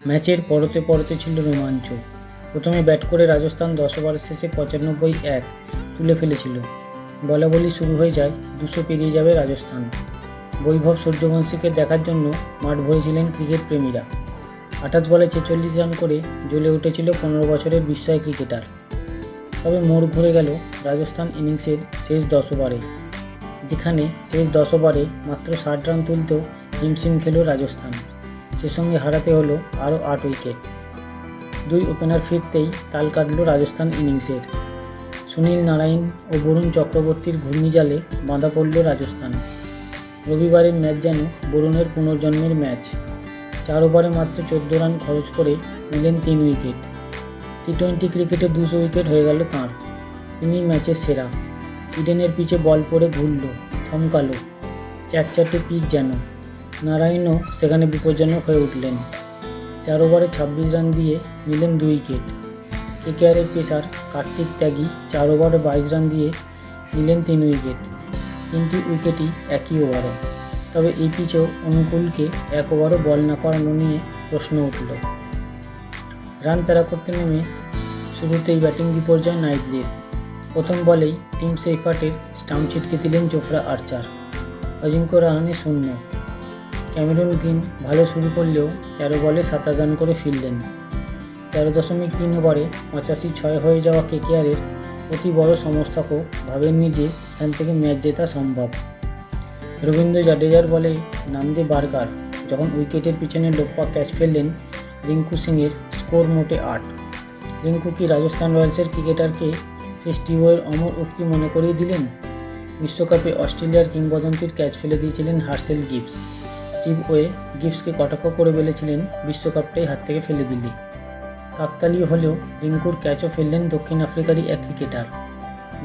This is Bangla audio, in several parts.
ম্যাচের পরতে পরতে ছিল রোমাঞ্চ। প্রথমে ব্যাট করে রাজস্থান 10 ওভারের শেষে 95 তুলে ফেলেছিল। বলাবলি শুরু হয়ে যায়, 200 পেরিয়ে যাবে রাজস্থান। বৈভব সূর্যবংশীকে দেখার জন্য মাঠ ভরেছিলেন ক্রিকেট প্রেমীরা। 28 বলে 46 রান করে জ্বলে উঠেছিল 15 বছরের বিস্ময় ক্রিকেটার। তবে মোড় ঘুরে গেল রাজস্থান ইনিংসের শেষ 10 ওভারে, যেখানে শেষ 10 ওভারে মাত্র 60 রান তুলতেও হিমশিম খেল রাজস্থান। সে সঙ্গে হারাতে হলো আরও 8 উইকেট। 2 ওপেনার ফিরতেই তাল কাটল রাজস্থান ইনিংসের। সুনীল নারায়ণ ও বরুণ চক্রবর্তীর ঘূর্ণিজালে বাঁধা পড়ল রাজস্থান। রবিবারের ম্যাচ যেন বরুণের পুনর্জন্মের ম্যাচ। 4 ওভারে মাত্র 14 রান খরচ করে নিলেন 3 উইকেট। টি-20 ক্রিকেটে 200 উইকেট হয়ে গেল তাঁর। তিনি ম্যাচের সেরা। ইডেনের পিচে বল পড়ে ঘুরল, থমকালো, চ্যাটচ্যাটে পিচ যেন। নারায়ণও সেখানে বিপজ্জনক হয়ে উঠলেন। 4 ওভারে 26 রান দিয়ে নিলেন 2 উইকেট। কেকেআরের পেসার কার্তিক ত্যাগী 4 ওভারে 22 রান দিয়ে নিলেন 3 উইকেট। 3টি উইকেটই একই ওভারে। তবে এই পিচেও অনুকূলকে 1 ওভারও বল না করানো নিয়ে প্রশ্ন উঠল। রান তাড়া করতে নেমে শুরুতেই ব্যাটিং বিপর্যয় নাইটদের। প্রথম বলেই টিম সেইফার্টের স্টাম্প ছিটকে দিলেন জোফরা আর্চার। অজিঙ্ক্য রাহানে 0। ক্যামেরন গ্রিন ভালো শুরু করলেও 13 বলে 27 রান করে ফিরলেন। 13.3 ওভারে 85-6 হয়ে যাওয়া কেকেআরের অতি বড় সমস্যাকেও ভাবেননি যে এখান থেকে ম্যাচ জেতা সম্ভব। রবীন্দ্র জাডেজার বলে নামদে বার্গার যখন উইকেটের পিছনে লোপ্পা ক্যাচ ফেললেন রিঙ্কু সিংয়ের স্কোর মোটে 8। রিঙ্কু কি রাজস্থান রয়্যালসের ক্রিকেটারকে সে স্টিভওয়ের অমর উক্তি মনে করিয়ে দিলেন? বিশ্বকাপে অস্ট্রেলিয়ার কিংবদন্তির ক্যাচ ফেলে দিয়েছিলেন হার্সেল গিবস। স্টিভওয়ে গিবসকে কটাক্ষ করে বলেছিলেন বিশ্বকাপটাই হাত থেকে ফেলে দিলি। কাকতালীয় হলেও রিঙ্কুর ক্যাচও ফেললেন দক্ষিণ আফ্রিকারই এক ক্রিকেটার।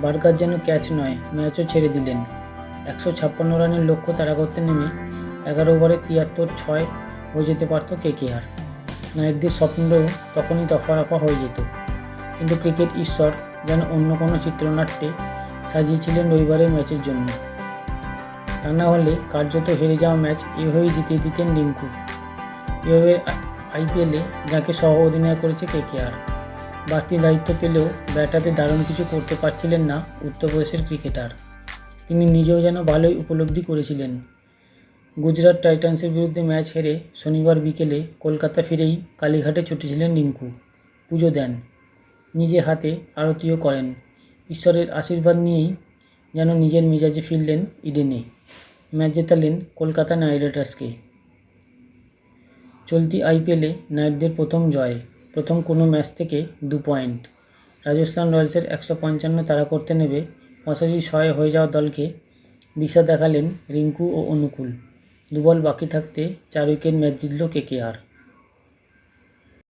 বার্গার যেন ক্যাচ নয়, ম্যাচও ছেড়ে দিলেন। 156 রানের লক্ষ্য তাড়া করতে নেমে 11 ওভারে 73-6 হয়ে যেতে পারত কেকেআর। নাইটদের স্বপ্নও তখনই দফারফা হয়ে যেত। কিন্তু ক্রিকেট ঈশ্বর যেন অন্য কোনো চিত্রনাট্যে সাজিয়েছিলেন রবিবারের ম্যাচের জন্য। তা না হলে কার্যত হেরে যাওয়া ম্যাচ এভাবেই জিতিয়ে দিতেন রিঙ্কু। এভাবে আইপিএলে যাকে সহ অধিনায়ক করেছে কেকেআর। বাড়তি দায়িত্ব পেলেও ব্যাট হাতে দারুণ কিছু করতে পারছিলেন না উত্তরপ্রদেশের ক্রিকেটার। তিনি নিজেও যেন ভালোই উপলব্ধি করেছিলেন। গুজরাট টাইটান্সের বিরুদ্ধে ম্যাচ হেরে শনিবার বিকেলে কলকাতা ফিরেই কালীঘাটে ছুটেছিলেন রিঙ্কু। পুজো দেন, নিজে হাতে আরতিও করেন। ঈশ্বরের আশীর্বাদ নিয়েই যেন নিজের মেজাজে ফিরলেন ইডেনে। ম্যাচ জেতালেন কলকাতা নাইট রাইডার্সকে। চলতি আইপিএলে নাইটদের প্রথম জয়, প্রথম কোনো ম্যাচ থেকে 2 পয়েন্ট। রাজস্থান রয়্যালসের 155 তাড়া করতে নেমে 85-6 হয়ে যাওয়া দলকে দিশা দেখালেন রিঙ্কু ও অনুকূল। 2 বল বাকি থাকতে 4 উইকেট ম্যাচ জিতল কেকেআর।